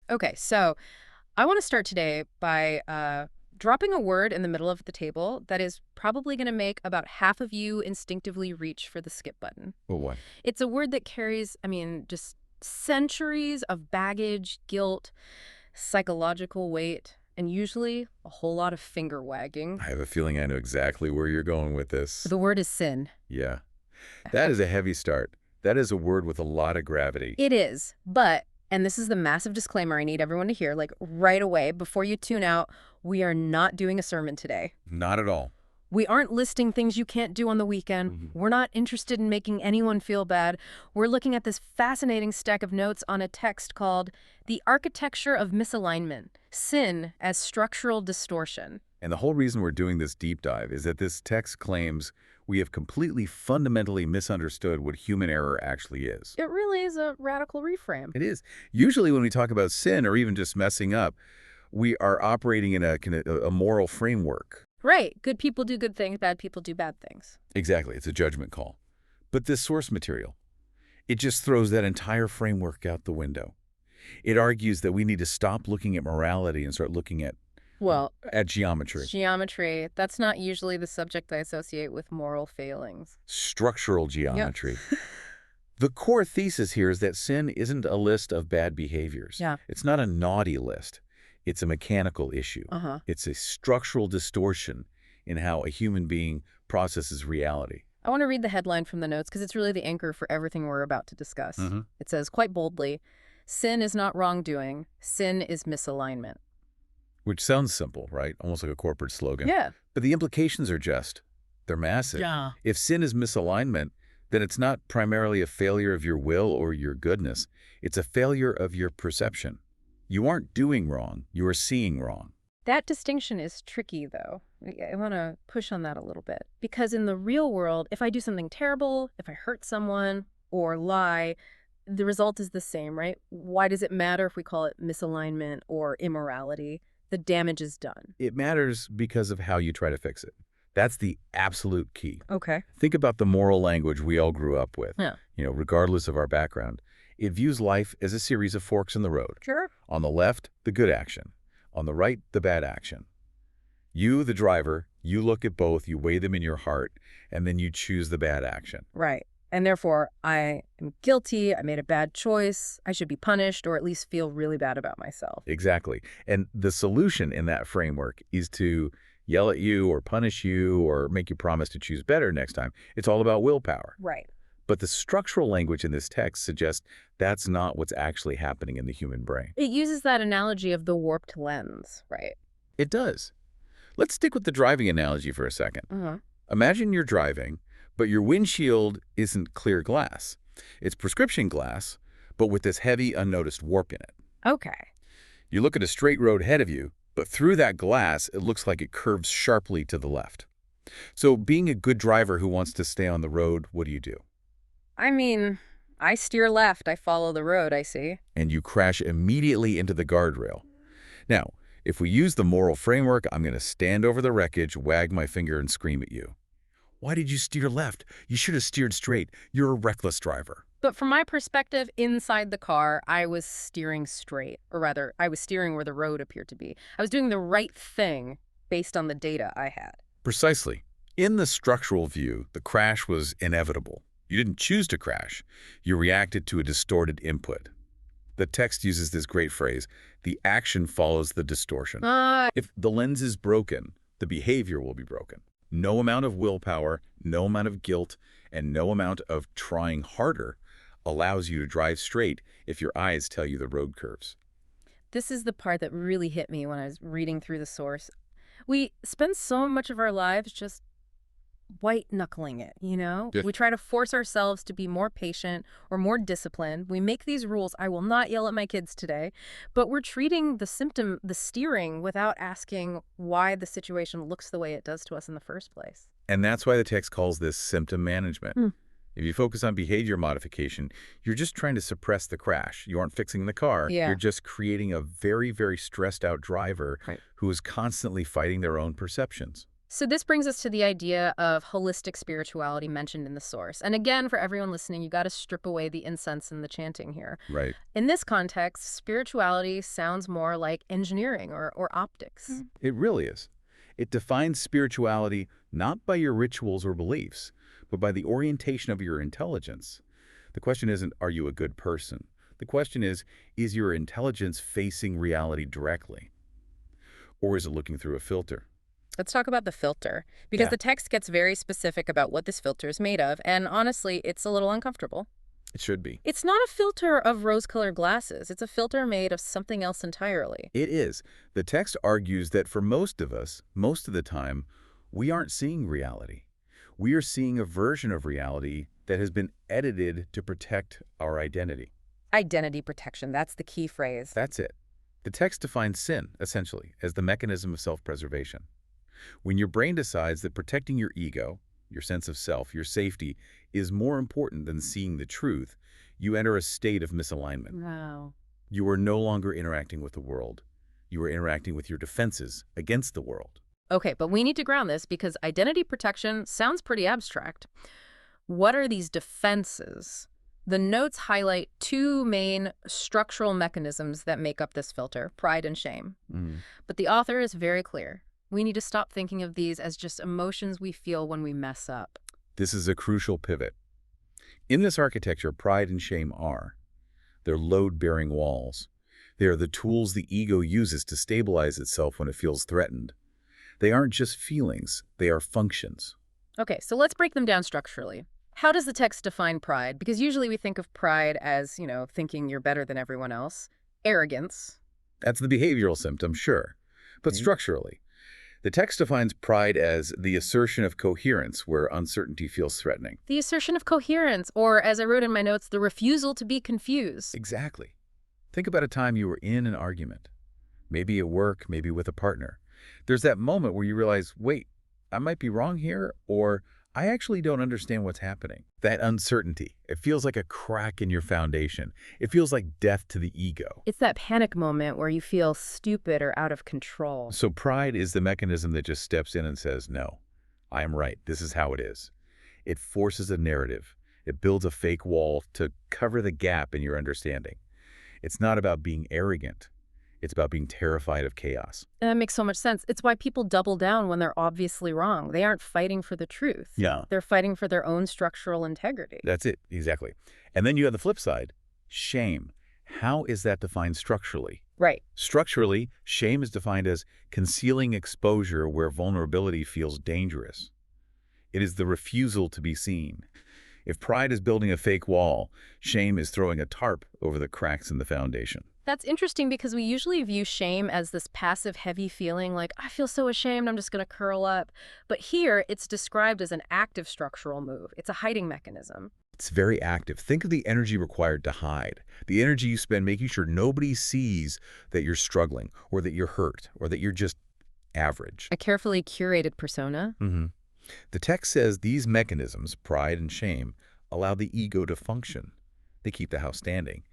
Okay, so I want to start today by dropping a word in the middle of the table that is probably going to make about half of you instinctively reach for the skip button. Well, what? It's a word that carries, just centuries of baggage, guilt, psychological weight, and usually a whole lot of finger wagging. I have a feeling I know exactly where you're going with this. The word is sin. Yeah. That is a heavy start. That is a word with a lot of gravity. It is, but, and this is the massive disclaimer I need everyone to hear, like right away, before you tune out, we are not doing a sermon today. Not at all. We aren't listing things you can't do on the weekend. We're not interested in making anyone feel bad. We're looking at this fascinating stack of notes on a text called The Architecture of Misalignment, Sin as Structural Distortion. And the whole reason we're doing this deep dive is that this text claims we have completely fundamentally misunderstood what human error actually is. It really is a radical reframe. It is. Usually when we talk about sin or even just messing up, we are operating in a moral framework. Right. Good people do good things, bad people do bad things. Exactly. It's a judgment call. But this source material, it just throws that entire framework out the window. It argues that we need to stop looking at morality and start looking at geometry. Geometry, that's not usually the subject I associate with moral failings. Structural geometry. The core thesis here is that sin isn't a list of bad behaviors. Yeah. It's not a naughty list. It's a mechanical issue. It's a structural distortion in how a human being processes reality. I want to read the headline from the notes because it's really the anchor for everything we're about to discuss. It says quite boldly, sin is not wrongdoing, sin is misalignment. Which sounds simple, right? Almost like a corporate slogan. Yeah. But the implications are they're massive. Yeah. If sin is misalignment, then it's not primarily a failure of your will or your goodness. It's a failure of your perception. You aren't doing wrong. You are seeing wrong. That distinction is tricky, though. I want to push on that a little bit. Because in the real world, if I do something terrible, if I hurt someone or lie, the result is the same, right? Why does it matter if we call it misalignment or immorality? The damage is done. It matters because of how you try to fix it. That's the absolute key. Okay. Think about the moral language we all grew up with, Yeah. Regardless of our background. It views life as a series of forks in the road. Sure. On the left, the good action. On the right, the bad action. You, the driver, you look at both, you weigh them in your heart, and then you choose the bad action. Right. And therefore, I am guilty, I made a bad choice, I should be punished, or at least feel really bad about myself. Exactly. And the solution in that framework is to yell at you or punish you or make you promise to choose better next time. It's all about willpower. Right. But the structural language in this text suggests that's not what's actually happening in the human brain. It uses that analogy of the warped lens, right? It does. Let's stick with the driving analogy for a second. Imagine you're driving, but your windshield isn't clear glass. It's prescription glass, but with this heavy, unnoticed warp in it. Okay. You look at a straight road ahead of you, but through that glass, it looks like it curves sharply to the left. So being a good driver who wants to stay on the road, what do? I steer left, I follow the road, I see. And you crash immediately into the guardrail. Now, if we use the moral framework, I'm going to stand over the wreckage, wag my finger, and scream at you. Why did you steer left? You should have steered straight. You're a reckless driver. But from my perspective, inside the car, I was steering straight. Or rather, I was steering where the road appeared to be. I was doing the right thing based on the data I had. Precisely. In the structural view, the crash was inevitable. You didn't choose to crash. You reacted to a distorted input. The text uses this great phrase, the action follows the distortion. If the lens is broken, the behavior will be broken. No amount of willpower, no amount of guilt, and no amount of trying harder allows you to drive straight if your eyes tell you the road curves. This is the part that really hit me when I was reading through the source. We spend so much of our lives just white-knuckling it, Yeah. We try to force ourselves to be more patient or more disciplined. We make these rules. I will not yell at my kids today. But we're treating the symptom, the steering, without asking why the situation looks the way it does to us in the first place. And that's why the text calls this symptom management. If you focus on behavior modification, you're just trying to suppress the crash. You aren't fixing the car. Yeah. You're just creating a very, very stressed out driver who is constantly fighting their own perceptions. So this brings us to the idea of holistic spirituality mentioned in the source. And again, for everyone listening, you got to strip away the incense and the chanting here. Right. In this context, spirituality sounds more like engineering or optics. It really is. It defines spirituality not by your rituals or beliefs, but by the orientation of your intelligence. The question isn't, are you a good person? The question is your intelligence facing reality directly? Or is it looking through a filter? Let's talk about the filter, because Yeah, the text gets very specific about what this filter is made of, and honestly, it's a little uncomfortable. it should be. It's not a filter of rose-colored glasses. It's a filter made of something else entirely. It is. The text argues that for most of us, most of the time, we aren't seeing reality. We are seeing a version of reality that has been edited to protect our identity. Identity protection, that's the key phrase. That's it. The text defines sin, essentially, as the mechanism of self-preservation. When your brain decides that protecting your ego, your sense of self, your safety, is more important than seeing the truth, you enter a state of misalignment. Wow. You are no longer interacting with the world. You are interacting with your defenses against the world. Okay, but we need to ground this because identity protection sounds pretty abstract. What are these defenses? The notes highlight two main structural mechanisms that make up this filter, pride and shame. But the author is very clear. We need to stop thinking of these as just emotions we feel when we mess up. This is a crucial pivot. In this architecture, pride and shame are. They're load-bearing walls. They are the tools the ego uses to stabilize itself when it feels threatened. They aren't just feelings, they are functions. Okay, so let's break them down structurally. How does the text define pride? Because usually we think of pride as, thinking you're better than everyone else. Arrogance. That's the behavioral symptom, sure. But structurally, the text defines pride as the assertion of coherence where uncertainty feels threatening. The assertion of coherence, or as I wrote in my notes, the refusal to be confused. Exactly. Think about a time you were in an argument. Maybe at work, maybe with a partner. There's that moment where you realize, wait, I might be wrong here, or I actually don't understand what's happening. That uncertainty, it feels like a crack in your foundation. It feels like death to the ego. It's that panic moment where you feel stupid or out of control. So pride is the mechanism that just steps in and says, no, I am right. This is how it is. It forces a narrative. It builds a fake wall to cover the gap in your understanding. It's not about being arrogant. It's about being terrified of chaos. And that makes so much sense. It's why people double down when they're obviously wrong. They aren't fighting for the truth. Yeah. They're fighting for their own structural integrity. That's it, exactly. And then you have the flip side, shame. How is that defined structurally? Right. Structurally, shame is defined as concealing exposure where vulnerability feels dangerous. It is the refusal to be seen. If pride is building a fake wall, shame is throwing a tarp over the cracks in the foundation. That's interesting because we usually view shame as this passive, heavy feeling like, I feel so ashamed, I'm just going to curl up. But here, it's described as an active structural move. It's a hiding mechanism. It's very active. Think of the energy required to hide, the energy you spend making sure nobody sees that you're struggling or that you're hurt or that you're just average. A carefully curated persona. The text says these mechanisms, pride and shame, allow the ego to function. They keep the house standing,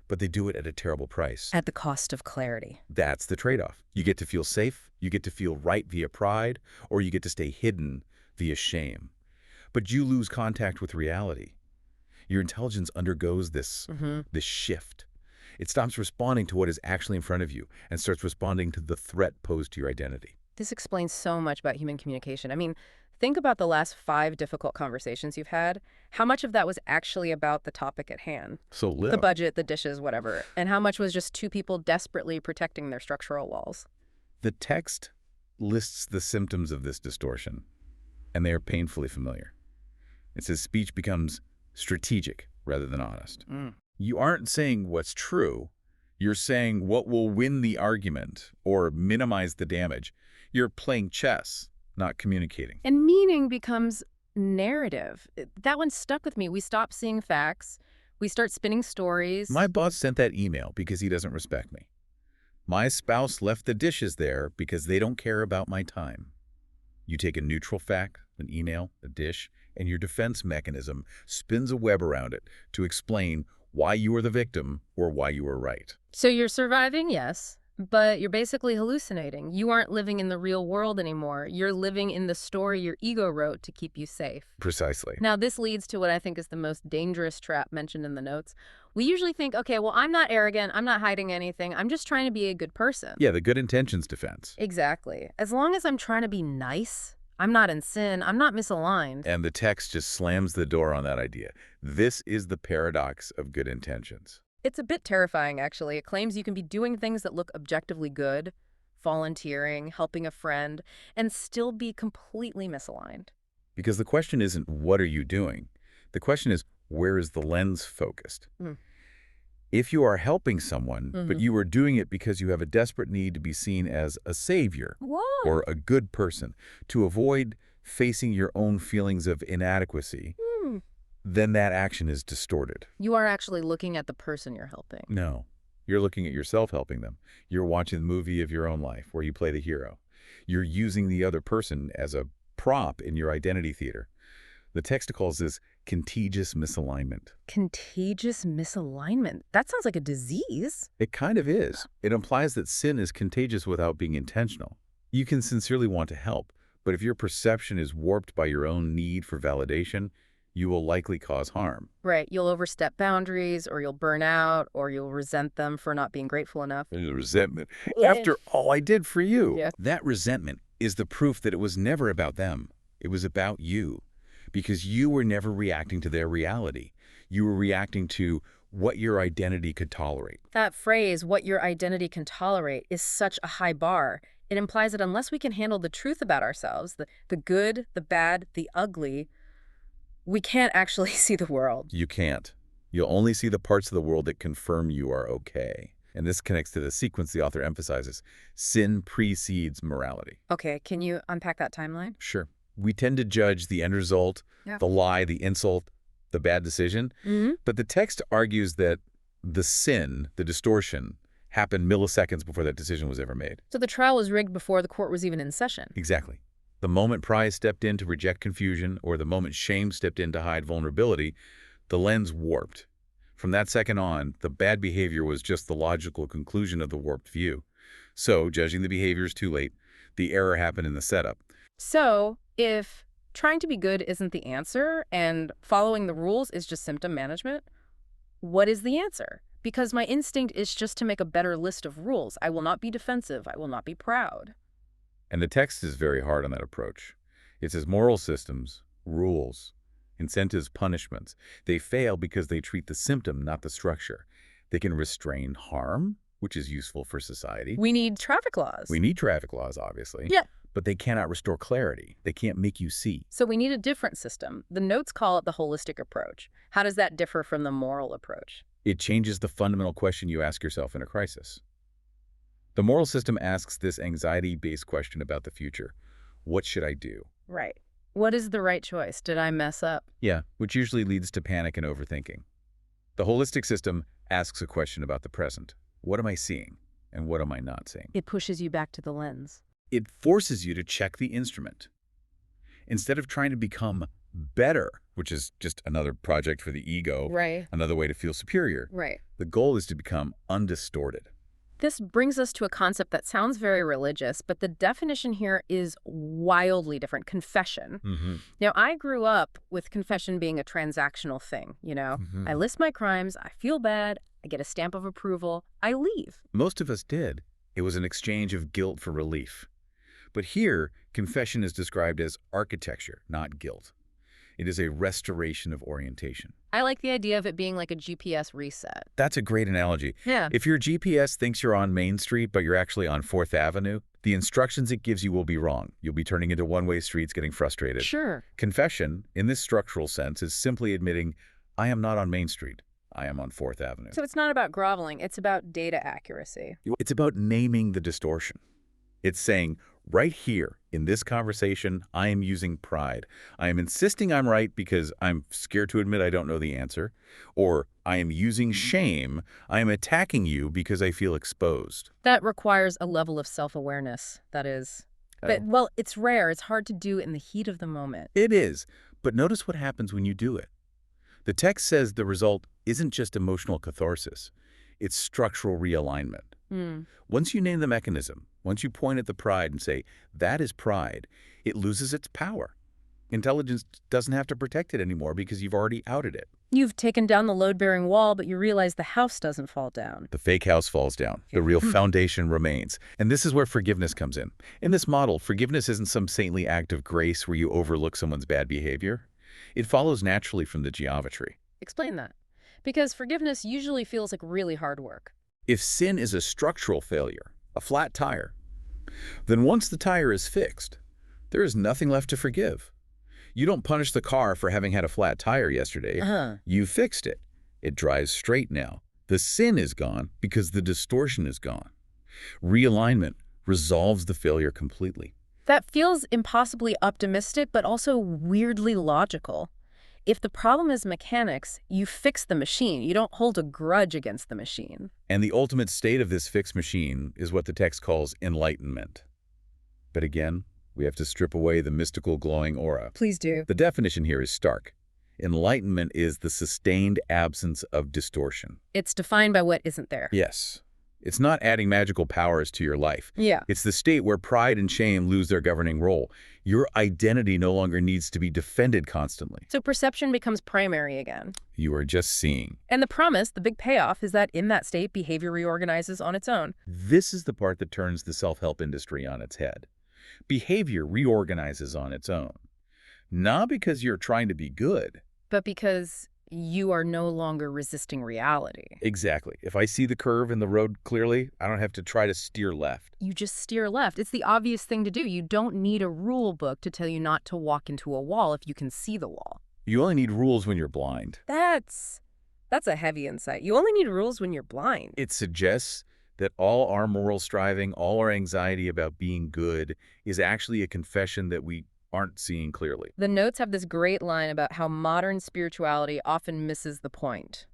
but they do it at a terrible price. At the cost of clarity. That's the trade-off. You get to feel safe, you get to feel right via pride, or you get to stay hidden via shame. But you lose contact with reality. Your intelligence undergoes this shift. It stops responding to what is actually in front of you and starts responding to the threat posed to your identity. This explains so much about human communication. I mean, think about the last 5 difficult conversations you've had. How much of that was actually about the topic at hand? So little. The budget, the dishes, whatever. And how much was just two people desperately protecting their structural walls? The text lists the symptoms of this distortion, and they are painfully familiar. It says speech becomes strategic rather than honest. You aren't saying what's true. You're saying what will win the argument or minimize the damage. You're playing chess, not communicating. And meaning becomes narrative. That one stuck with me. We stop seeing facts. We start spinning stories. My boss sent that email because he doesn't respect me. My spouse left the dishes there because they don't care about my time. You take a neutral fact, an email, a dish, and your defense mechanism spins a web around it to explain why you are the victim or why you are right. So you're surviving, yes, But you're basically hallucinating. You aren't living in the real world anymore. You're living in the story your ego wrote to keep you safe. Precisely. Now, this leads to what I think is the most dangerous trap mentioned in the notes. We usually think, okay, well, I'm not arrogant. I'm not hiding anything. I'm just trying to be a good person. Yeah, the good intentions defense. Exactly. As long as I'm trying to be nice, I'm not in sin, I'm not misaligned. And the text just slams the door on that idea. This is the paradox of good intentions. It's a bit terrifying, actually. It claims you can be doing things that look objectively good, volunteering, helping a friend, and still be completely misaligned. Because the question isn't, what are you doing? The question is, where is the lens focused? Mm. If you are helping someone, but Mhm. you are doing it because you have a desperate need to be seen as a savior Whoa! or a good person, to avoid facing your own feelings of inadequacy, Hmm. then that action is distorted. You are actually looking at the person you're helping. No, you're looking at yourself helping them. You're watching the movie of your own life where you play the hero. You're using the other person as a prop in your identity theater. The text calls this contagious misalignment. Contagious misalignment. That sounds like a disease. It kind of is. It implies that sin is contagious without being intentional. You can sincerely want to help, but if your perception is warped by your own need for validation, you will likely cause harm. Right. You'll overstep boundaries, or you'll burn out, or you'll resent them for not being grateful enough. There's resentment. Yeah. After all I did for you. Yeah. That resentment is the proof that it was never about them. It was about you. Because you were never reacting to their reality. You were reacting to what your identity could tolerate. That phrase, what your identity can tolerate, is such a high bar. It implies that unless we can handle the truth about ourselves, the good, the bad, the ugly, we can't actually see the world. You can't. You'll only see the parts of the world that confirm you are okay. And this connects to the sequence the author emphasizes. Sin precedes morality. Okay, can you unpack that timeline? Sure. We tend to judge the end result, Yeah. the lie, the insult, the bad decision. Mm-hmm. But the text argues that the sin, the distortion, happened milliseconds before that decision was ever made. So the trial was rigged before the court was even in session. Exactly. The moment pride stepped in to reject confusion, or the moment shame stepped in to hide vulnerability, the lens warped. From that second on, the bad behavior was just the logical conclusion of the warped view. So, judging the behavior is too late. The error happened in the setup. So if trying to be good isn't the answer and following the rules is just symptom management, what is the answer? Because my instinct is just to make a better list of rules. I will not be defensive. I will not be proud. And the text is very hard on that approach. It says moral systems, rules, incentives, punishments. They fail because they treat the symptom, not the structure. They can restrain harm, which is useful for society. We need traffic laws. We need traffic laws, obviously. Yeah. But they cannot restore clarity. They can't make you see. So we need a different system. The notes call it the holistic approach. How does that differ from the moral approach? It changes the fundamental question you ask yourself in a crisis. The moral system asks this anxiety-based question about the future. What should I do? Right. What is the right choice? Did I mess up? Yeah, which usually leads to panic and overthinking. The holistic system asks a question about the present. What am I seeing? And what am I not seeing? It pushes you back to the lens. It forces you to check the instrument. Instead of trying to become better, which is just another project for the ego, Right. another way to feel superior, Right. the goal is to become undistorted. This brings us to a concept that sounds very religious, but the definition here is wildly different. Confession. Mm-hmm. Now, I grew up with confession being a transactional thing, you know? Mhm. I list my crimes, I feel bad, I get a stamp of approval, I leave. Most of us did. It was an exchange of guilt for relief. But here, confession is described as architecture, not guilt. It is a restoration of orientation. I like the idea of it being like a GPS reset. That's a great analogy. Yeah. If your GPS thinks you're on Main Street, but you're actually on 4th Avenue, the instructions it gives you will be wrong. You'll be turning into one-way streets, getting frustrated. Sure. Confession, in this structural sense, is simply admitting, I am not on Main Street. I am on 4th Avenue. So it's not about groveling, it's about data accuracy. It's about naming the distortion. It's saying, right here, in this conversation, I am using pride. I am insisting I'm right because I'm scared to admit I don't know the answer. Or I am using shame. I am attacking you because I feel exposed. That requires a level of self-awareness, that is. But, well, it's rare. It's hard to do in the heat of the moment. It is. But notice what happens when you do it. The text says the result isn't just emotional catharsis. It's structural realignment. Hmm. Once you name the mechanism, once you point at the pride and say, that is pride, it loses its power. Intelligence doesn't have to protect it anymore because you've already outed it. You've taken down the load-bearing wall, but you realize the house doesn't fall down. The fake house falls down. The real foundation remains. And this is where forgiveness comes in. In this model, forgiveness isn't some saintly act of grace where you overlook someone's bad behavior. It follows naturally from the geometry. Explain that. Because forgiveness usually feels like really hard work. If sin is a structural failure, a flat tire, then once the tire is fixed, there is nothing left to forgive. You don't punish the car for having had a flat tire yesterday. You fixed it. It drives straight now. The sin is gone because the distortion is gone. Realignment resolves the failure completely. That feels impossibly optimistic, but also weirdly logical. If the problem is mechanics, you fix the machine. You don't hold a grudge against the machine. And the ultimate state of this fixed machine is what the text calls enlightenment. But again, we have to strip away the mystical glowing aura. Please do. The definition here is stark. Enlightenment is the sustained absence of distortion. It's defined by what isn't there. Yes. It's not adding magical powers to your life. Yeah. It's the state where pride and shame lose their governing role. Your identity no longer needs to be defended constantly. So perception becomes primary again. You are just seeing. And the promise, the big payoff, is that in that state, behavior reorganizes on its own. This is the part that turns the self-help industry on its head. Behavior reorganizes on its own. Not because you're trying to be good. But because you are no longer resisting reality. Exactly. If I see the curve in the road clearly, I don't have to try to steer left. You just steer left. It's the obvious thing to do. You don't need a rule book to tell you not to walk into a wall if you can see the wall. You only need rules when you're blind. That's a heavy insight. You only need rules when you're blind. It suggests that all our moral striving, all our anxiety about being good is actually a confession that we aren't seeing clearly. The notes have this great line about how modern spirituality often misses the point.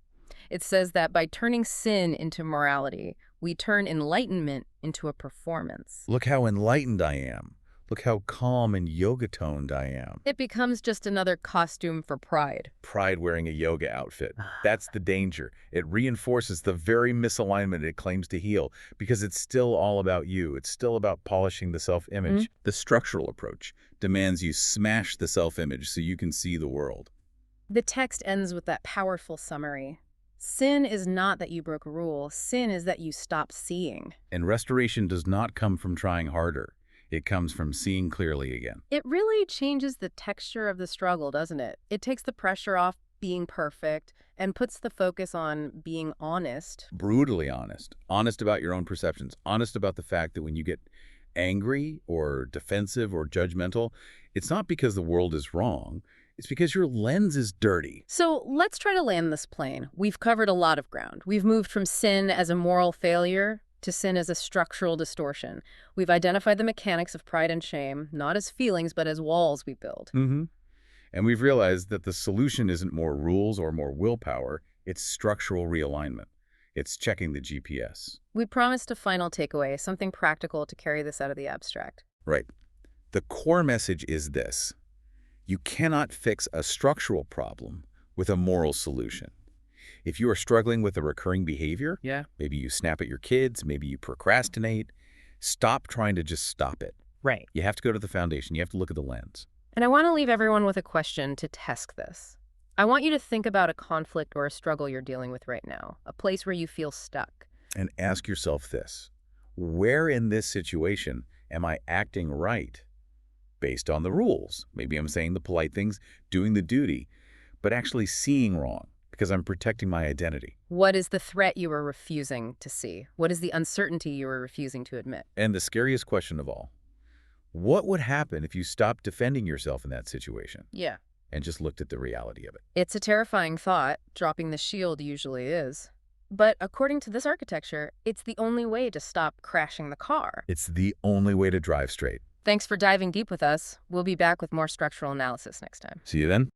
It says that by turning sin into morality, we turn enlightenment into a performance. Look how enlightened I am. Look how calm and yoga-toned I am. It becomes just another costume for pride. Pride wearing a yoga outfit. That's the danger. It reinforces the very misalignment it claims to heal because it's still all about you. It's still about polishing the self-image. The structural approach demands you smash the self-image so you can see the world. The text ends with that powerful summary. Sin is not that you broke a rule. Sin is that you stopped seeing. And restoration does not come from trying harder. It comes from seeing clearly again. It really changes the texture of the struggle, doesn't it? It takes the pressure off being perfect and puts the focus on being honest. Brutally honest. Honest about your own perceptions. Honest about the fact that when you get angry or defensive or judgmental, it's not because the world is wrong. It's because your lens is dirty. So let's try to land this plane. We've covered a lot of ground. We've moved from sin as a moral failure to sin as a structural distortion. We've identified the mechanics of pride and shame, not as feelings, but as walls we build. And we've realized that the solution isn't more rules or more willpower. It's structural realignment. It's checking the GPS. We promised a final takeaway, something practical to carry this out of the abstract. Right. The core message is this. You cannot fix a structural problem with a moral solution. If you are struggling with a recurring behavior, maybe you snap at your kids, maybe you procrastinate, stop trying to just stop it. Right. You have to go to the foundation. You have to look at the lens. And I want to leave everyone with a question to test this. I want you to think about a conflict or a struggle you're dealing with right now, a place where you feel stuck. And ask yourself this. Where in this situation am I acting right based on the rules? Maybe I'm saying the polite things, doing the duty, but actually seeing wrong because I'm protecting my identity. What is the threat you are refusing to see? What is the uncertainty you are refusing to admit? And the scariest question of all, what would happen if you stopped defending yourself in that situation? Yeah. And just looked at the reality of it? It's a terrifying thought. Dropping the shield usually is. But according to this architecture, it's the only way to stop crashing the car. It's the only way to drive straight. Thanks for diving deep with us. We'll be back with more structural analysis next time. See you then.